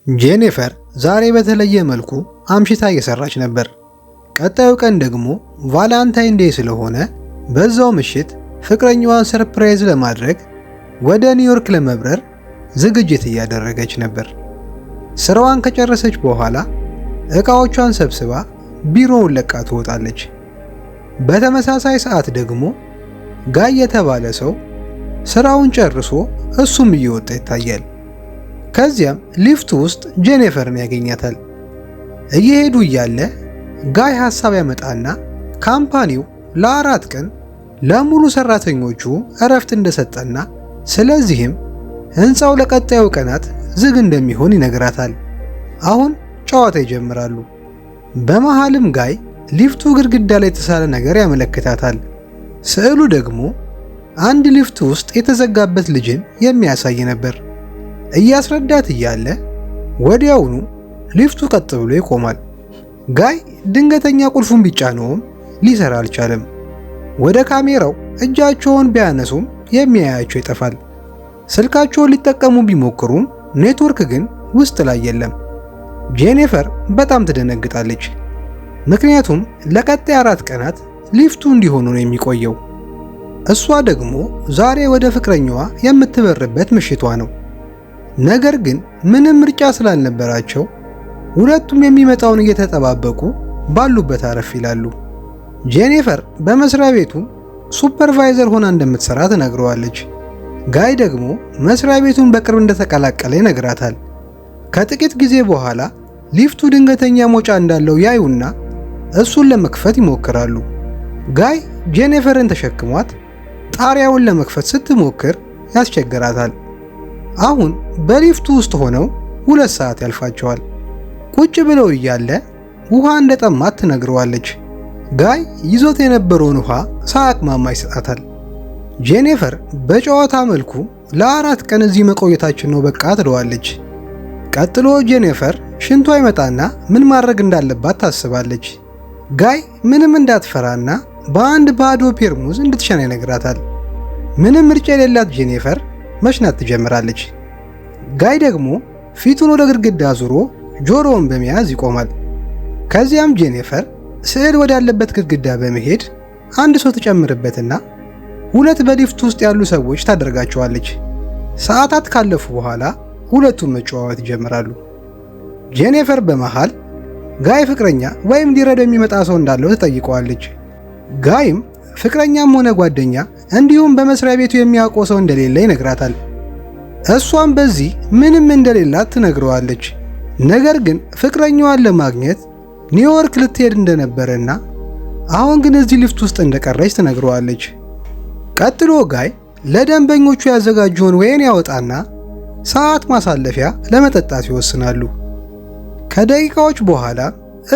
ጄኒፈር ዛሬ በተለየ መልኩ አምሽታ እየሰራች ነበር። ቀጣዩ ቀን ደግሞ ቫላንታይን ዴይ ስለሆነ በዛው ምሽት ፍቅረኛዋን ሰርፕራይዝ ለማድረግ ወደ ኒውዮርክ ለመብረር ዝግጅት እያደረገች ነበር። ስራዋን ከጨረሰች በኋላ ዕቃዎቿን ሰብስባ ቢሮውን ለቃ ትወጣለች። በተመሳሳይ ሰዓት ደግሞ ጋይ የተባለ ሰው ስራውን ጨርሶ እሱም እየወጣ ይታያል። ከዚያም ሊፍት ውስጥ ጄኒፈርን ያገኛታል። እየሄዱ እያለ ጋይ ሐሳብ ያመጣና ካምፓኒው ለ4 ቀን ለሙሉ ሰራተኞቹ እረፍት እንደሰጠና ስለዚህም ሕንፃው ለቀጣዩ ቀናት ዝግ እንደሚሆን ይነግራታል። አሁን ጨዋታ ይጀምራሉ። በመሃልም ጋይ ሊፍቱ ግድግዳ ላይ የተሳለ ነገር ያመለክታታል። ስዕሉ ደግሞ አንድ ሊፍት ውስጥ የተዘጋበት ልጅን የሚያሳይ ነበር። እያስረዳት እያለ ወዲያውኑ ሊፍቱ ቀጥ ብሎ ይቆማል። ጋይ ድንገተኛ ቁልፉን ቢጫነውም ሊሰራ አልቻለም። ወደ ካሜራው እጃቸውን ቢያነሱም የሚያያቸው ይጠፋል። ስልካቸውን ሊጠቀሙ ቢሞክሩም ኔትወርክ ግን ውስጥ ላይ የለም። ጄኒፈር በጣም ትደነግጣለች። ምክንያቱም ለቀጣይ 4 ቀናት ሊፍቱ እንዲሆኑ ነው የሚቆየው። እሷ ደግሞ ዛሬ ወደ ፍቅረኛዋ የምትበርበት ምሽቷ ነው። ነገር ግን ምንም ምርጫ ስላልነበራቸው ሁለቱም የሚመጣውን እየተጠባበቁ ባሉበት አረፍ ይላሉ። ጄኒፈር በመስሪያ ቤቱ ሱፐርቫይዘር ሆና እንደምትሰራ ትነግረዋለች። ጋይ ደግሞ መስሪያ ቤቱን በቅርብ እንደተቀላቀለ ይነግራታል። ከጥቂት ጊዜ በኋላ ሊፍቱ ድንገተኛ መውጫ እንዳለው ያዩና እሱን ለመክፈት ይሞክራሉ። ጋይ ጄኒፈርን ተሸክሟት ጣሪያውን ለመክፈት ስትሞክር ያስቸግራታል። አሁን በሊፍቱ ውስጥ ሆነው 2 ሰዓት ያልፋቸዋል። ቁጭ ብለው እያለ ውሃ እንደጠማት ትነግረዋለች። ጋይ ይዞት የነበረውን ውሃ ሳያቅማማ ይሰጣታል። ጄኒፈር በጨዋታ መልኩ ለ4 ቀን እዚህ መቆየታችን ነው በቃ ትለዋለች። ቀጥሎ ጄኒፈር ሽንቷ ይመጣና ምን ማድረግ እንዳለባት ታስባለች። ጋይ ምንም እንዳትፈራና በአንድ ባዶ ፔርሙዝ እንድትሸና ይነግራታል። ምንም ምርጫ የሌላት ጄኒፈር መሽናት ትጀምራለች። ጋይ ደግሞ ፊቱን ወደ ግድግዳ ዙሮ ጆሮውን በመያዝ ይቆማል። ከዚያም ጄኒፈር ስዕል ወዳለበት ግድግዳ በመሄድ አንድ ሰው ትጨምርበትና 2 በሊፍት ውስጥ ያሉ ሰዎች ታደርጋቸዋለች። ሰዓታት ካለፉ በኋላ ሁለቱም መጨዋወት ይጀምራሉ። ጄኒፈር በመሃል ጋይ ፍቅረኛ ወይም ሊረዳ የሚመጣ ሰው እንዳለው ትጠይቀዋለች። ጋይም ፍቅረኛም ሆነ ጓደኛ እንዲሁም በመስሪያ ቤቱ የሚያውቀው ሰው እንደሌለ ይነግራታል። እሷም በዚህ ምንም እንደሌላት ትነግረዋለች። ነገር ግን ፍቅረኛዋን ለማግኘት ኒውዮርክ ልትሄድ እንደነበረና አሁን ግን እዚህ ሊፍት ውስጥ እንደቀረች ትነግረዋለች። ቀጥሎ ጋይ ለደንበኞቹ ያዘጋጀውን ወይን ያወጣና ሰዓት ማሳለፊያ ለመጠጣት ይወስናሉ። ከደቂቃዎች በኋላ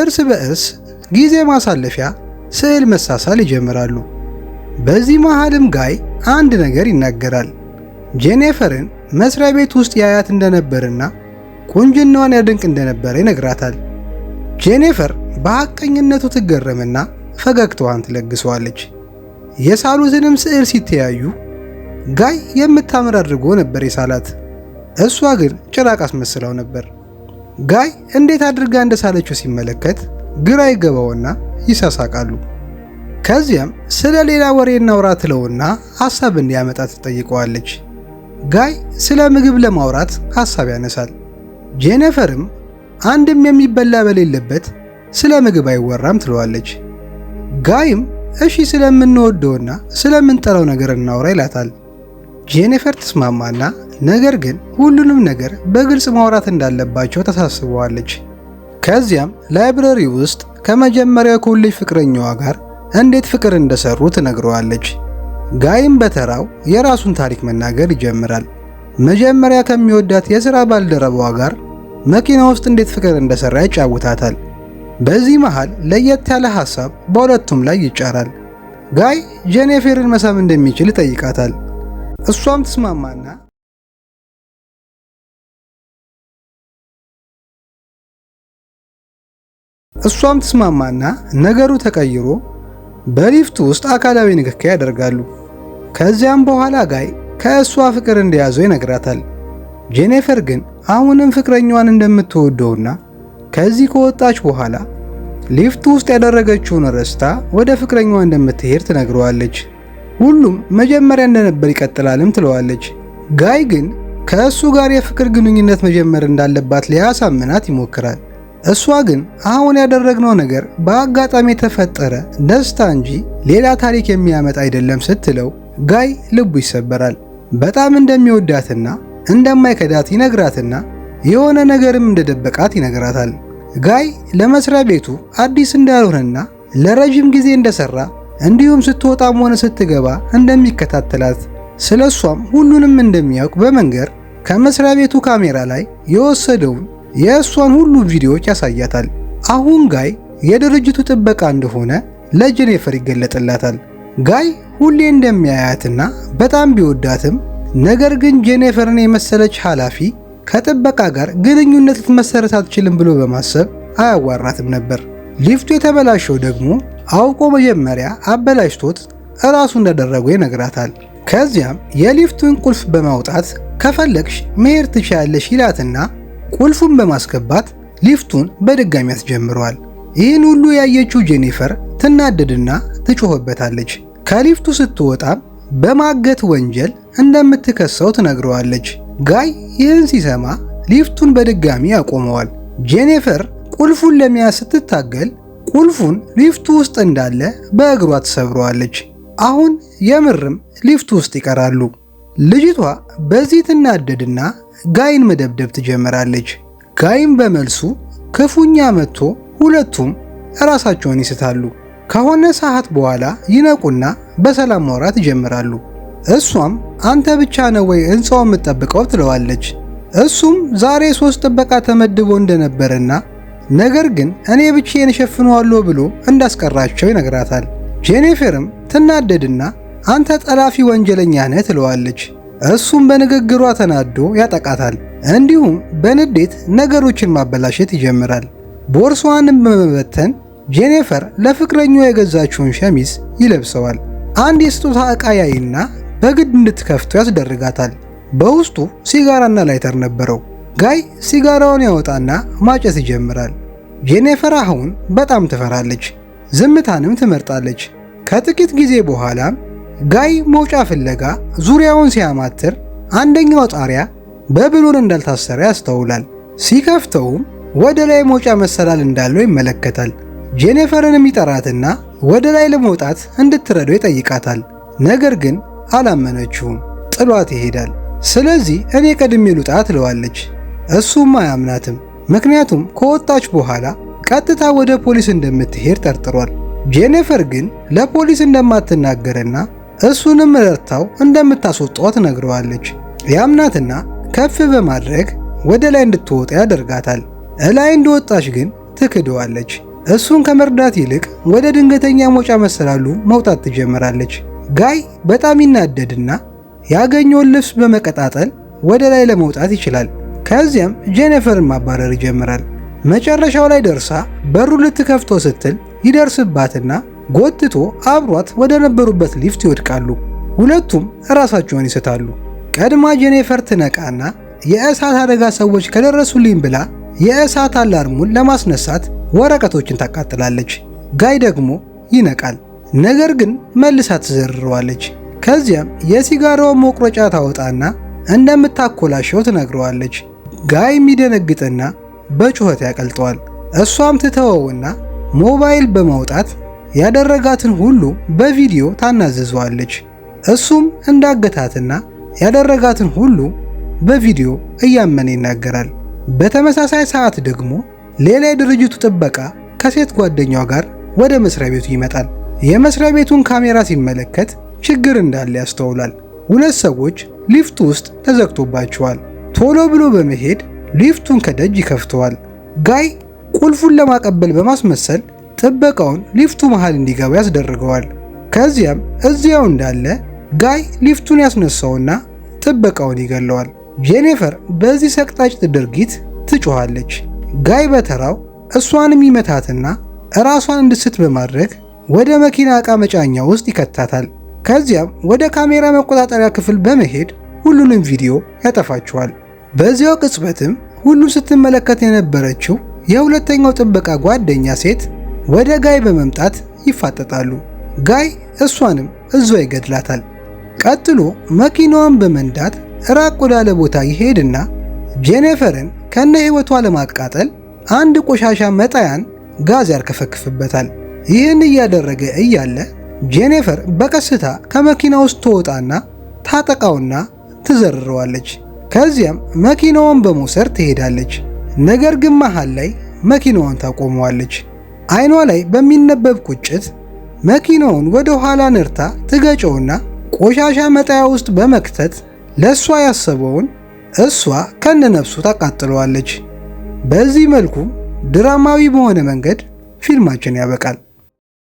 እርስ በእርስ ጊዜ ማሳለፊያ ስዕል መሳሳል ይጀምራሉ። በዚህ መሃልም ጋይ አንድ ነገር ይናገራል። ጄኒፈርን መስሪያ ቤት ውስጥ ያያት እንደነበርና ቁንጅናዋን ያደንቅ እንደነበረ ይነግራታል። ጄኒፈር በሐቀኝነቱ ትገረምና ፈገግታዋን ትለግሰዋለች። የሳሉትንም ስዕል ሲተያዩ ጋይ የምታምር አድርጎ ነበር የሳላት። እሷ ግን ጭራቅ አስመስለው ነበር። ጋይ እንዴት አድርጋ እንደሳለችው ሲመለከት ግራ ይገባውና ይሳሳቃሉ። ከዚያም ስለ ሌላ ወሬ እናውራ ትለውና ሐሳብ እንዲያመጣ ትጠይቀዋለች። ጋይ ስለ ምግብ ለማውራት ሐሳብ ያነሳል። ጄኒፈርም አንድም የሚበላ በሌለበት ስለ ምግብ አይወራም ትለዋለች። ጋይም እሺ ስለምንወደውና ስለምንጠላው ነገር እናውራ ይላታል። ጄኒፈር ትስማማና ነገር ግን ሁሉንም ነገር በግልጽ ማውራት እንዳለባቸው ታሳስበዋለች። ከዚያም ላይብረሪ ውስጥ ከመጀመሪያው ኮሌጅ ፍቅረኛዋ ጋር እንዴት ፍቅር እንደሰሩ ትነግረዋለች። ጋይም በተራው የራሱን ታሪክ መናገር ይጀምራል። መጀመሪያ ከሚወዳት የሥራ ባልደረባዋ ጋር መኪና ውስጥ እንዴት ፍቅር እንደሰራ ያጫውታታል። በዚህ መሃል ለየት ያለ ሐሳብ በሁለቱም ላይ ይጫራል። ጋይ ጄኒፈርን መሳም እንደሚችል ይጠይቃታል። እሷም ትስማማና ነገሩ ተቀይሮ በሊፍት ውስጥ አካላዊ ንክኪ ያደርጋሉ። ከዚያም በኋላ ጋይ ከእሷ ፍቅር እንደያዘው ይነግራታል። ጄኒፈር ግን አሁንም ፍቅረኛዋን እንደምትወደውና ከዚህ ከወጣች በኋላ ሊፍቱ ውስጥ ያደረገችውን ረስታ ወደ ፍቅረኛዋ እንደምትሄድ ትነግረዋለች። ሁሉም መጀመሪያ እንደነበር ይቀጥላልም ትለዋለች። ጋይ ግን ከእሱ ጋር የፍቅር ግንኙነት መጀመር እንዳለባት ሊያሳምናት ይሞክራል። እሷ ግን አሁን ያደረግነው ነገር በአጋጣሚ የተፈጠረ ደስታ እንጂ ሌላ ታሪክ የሚያመጣ አይደለም ስትለው ጋይ ልቡ ይሰበራል። በጣም እንደሚወዳትና እንደማይከዳት ይነግራትና የሆነ ነገርም እንደደበቃት ይነግራታል። ጋይ ለመስሪያ ቤቱ አዲስ እንዳልሆነና ለረጅም ጊዜ እንደሰራ እንዲሁም ስትወጣም ሆነ ስትገባ እንደሚከታተላት ስለሷም ሁሉንም እንደሚያውቅ በመንገር ከመስሪያ ቤቱ ካሜራ ላይ የወሰደውን የእሷን ሁሉ ቪዲዮዎች ያሳያታል። አሁን ጋይ የድርጅቱ ጥበቃ እንደሆነ ለጄኒፈር ይገለጥላታል። ጋይ ሁሌ እንደሚያያትና በጣም ቢወዳትም ነገር ግን ጄኒፈርን የመሰለች ኃላፊ ከጥበቃ ጋር ግንኙነት ልትመሰረት አትችልም ብሎ በማሰብ አያዋራትም ነበር። ሊፍቱ የተበላሸው ደግሞ አውቆ መጀመሪያ አበላሽቶት እራሱ እንዳደረገው ይነግራታል። ከዚያም የሊፍቱን ቁልፍ በማውጣት ከፈለግሽ መሄድ ትችያለሽ ይላትና ቁልፉን በማስገባት ሊፍቱን በድጋሚ ያስጀምረዋል። ይህን ሁሉ ያየችው ጄኒፈር ትናደድና ትጮህበታለች። ከሊፍቱ ስትወጣም በማገት ወንጀል እንደምትከሰው ትነግረዋለች። ጋይ ይህን ሲሰማ ሊፍቱን በድጋሚ ያቆመዋል። ጄኒፈር ቁልፉን ለመያዝ ስትታገል ቁልፉን ሊፍቱ ውስጥ እንዳለ በእግሯ ትሰብረዋለች። አሁን የምርም ሊፍቱ ውስጥ ይቀራሉ። ልጅቷ በዚህ ትናደድና ጋይን መደብደብ ትጀምራለች። ጋይም በመልሱ ክፉኛ መጥቶ ሁለቱም ራሳቸውን ይስታሉ። ከሆነ ሰዓት በኋላ ይነቁና በሰላም ማውራት ይጀምራሉ። እሷም አንተ ብቻ ነው ወይ ሕንፃው የምትጠብቀው ትለዋለች። እሱም ዛሬ 3 ጥበቃ ተመድቦ እንደነበረና ነገር ግን እኔ ብቻዬን እሸፍነዋለሁ ብሎ እንዳስቀራቸው ይነግራታል። ጄኒፈርም ትናደድና አንተ ጠላፊ ወንጀለኛ ነህ ትለዋለች። እሱም በንግግሯ ተናዶ ያጠቃታል። እንዲሁም በንዴት ነገሮችን ማበላሸት ይጀምራል። ቦርሷንም በመበተን ጄኒፈር ለፍቅረኛው የገዛችውን ሸሚዝ ይለብሰዋል። አንድ የስጦታ ዕቃ ያይና በግድ እንድትከፍተው ያስደርጋታል። በውስጡ ሲጋራና ላይተር ነበረው። ጋይ ሲጋራውን ያወጣና ማጨስ ይጀምራል። ጄኒፈር አሁን በጣም ትፈራለች፣ ዝምታንም ትመርጣለች። ከጥቂት ጊዜ በኋላም ጋይ መውጫ ፍለጋ ዙሪያውን ሲያማትር አንደኛው ጣሪያ በብሎን እንዳልታሰረ ያስተውላል። ሲከፍተውም ወደ ላይ መውጫ መሰላል እንዳለው ይመለከታል። ጄኒፈርንም ይጠራትና ወደ ላይ ለመውጣት እንድትረዳው ይጠይቃታል። ነገር ግን አላመነችውም፣ ጥሏት ይሄዳል። ስለዚህ እኔ ቀድሜ ልውጣ ትለዋለች። እሱም አያምናትም፣ ምክንያቱም ከወጣች በኋላ ቀጥታ ወደ ፖሊስ እንደምትሄድ ጠርጥሯል። ጄኒፈር ግን ለፖሊስ እንደማትናገርና እሱንም ረድታው እንደምታስወጣው ትነግረዋለች። ያምናትና ከፍ በማድረግ ወደ ላይ እንድትወጣ ያደርጋታል። እላይ እንደወጣች ግን ትክደዋለች። እሱን ከመርዳት ይልቅ ወደ ድንገተኛ መውጫ መሰላሉ መውጣት ትጀምራለች። ጋይ በጣም ይናደድና ያገኘውን ልብስ በመቀጣጠል ወደ ላይ ለመውጣት ይችላል። ከዚያም ጄኒፈርን ማባረር ይጀምራል። መጨረሻው ላይ ደርሳ በሩ ልትከፍተው ስትል ይደርስባትና ጎትቶ አብሯት ወደ ነበሩበት ሊፍት ይወድቃሉ። ሁለቱም ራሳቸውን ይስታሉ። ቀድማ ጄኒፈር ትነቃና የእሳት አደጋ ሰዎች ከደረሱልኝ ብላ የእሳት አላርሙን ለማስነሳት ወረቀቶችን ታቃጥላለች። ጋይ ደግሞ ይነቃል፣ ነገር ግን መልሳ ትዘርረዋለች። ከዚያም የሲጋራውን መቁረጫ ታወጣና እንደምታኮላሸው ትነግረዋለች። ጋይ የሚደነግጥና በጩኸት ያቀልጠዋል። እሷም ትተወውና ሞባይል በማውጣት ያደረጋትን ሁሉ በቪዲዮ ታናዘዘዋለች። እሱም እንዳገታትና ያደረጋትን ሁሉ በቪዲዮ እያመነ ይናገራል። በተመሳሳይ ሰዓት ደግሞ ሌላ የድርጅቱ ጥበቃ ከሴት ጓደኛዋ ጋር ወደ መስሪያ ቤቱ ይመጣል። የመስሪያ ቤቱን ካሜራ ሲመለከት ችግር እንዳለ ያስተውላል። 2 ሰዎች ሊፍቱ ውስጥ ተዘግቶባቸዋል። ቶሎ ብሎ በመሄድ ሊፍቱን ከደጅ ይከፍተዋል። ጋይ ቁልፉን ለማቀበል በማስመሰል ጥበቃውን ሊፍቱ መሃል እንዲገባ ያስደርገዋል። ከዚያም እዚያው እንዳለ ጋይ ሊፍቱን ያስነሳውና ጥበቃውን ይገለዋል። ጄኒፈር በዚህ ሰቅጣጭ ድርጊት ትጮኻለች። ጋይ በተራው እሷንም ይመታትና ራሷን እንድስት በማድረግ ወደ መኪና ዕቃ መጫኛ ውስጥ ይከታታል። ከዚያም ወደ ካሜራ መቆጣጠሪያ ክፍል በመሄድ ሁሉንም ቪዲዮ ያጠፋቸዋል። በዚያው ቅጽበትም ሁሉን ስትመለከት የነበረችው የሁለተኛው ጥበቃ ጓደኛ ሴት ወደ ጋይ በመምጣት ይፋጠጣሉ። ጋይ እሷንም እዛው ይገድላታል። ቀጥሎ መኪናዋን በመንዳት ራቅ ወዳለ ቦታ ይሄድና ጄኒፈርን ከነ ሕይወቷ ለማቃጠል አንድ ቆሻሻ መጣያን ጋዝ ያርከፈክፍበታል። ይህን እያደረገ እያለ ጄኒፈር በቀስታ ከመኪና ውስጥ ትወጣና ታጠቃውና ትዘርረዋለች። ከዚያም መኪናዋን በመውሰድ ትሄዳለች። ነገር ግን መሃል ላይ መኪናዋን ታቆመዋለች። አይኗ ላይ በሚነበብ ቁጭት መኪናውን ወደ ኋላ ነርታ ትገጨውና ቆሻሻ መጣያ ውስጥ በመክተት ለእሷ ያሰበውን እሷ ከነነፍሱ ታቃጥለዋለች። በዚህ መልኩ ድራማዊ በሆነ መንገድ ፊልማችን ያበቃል።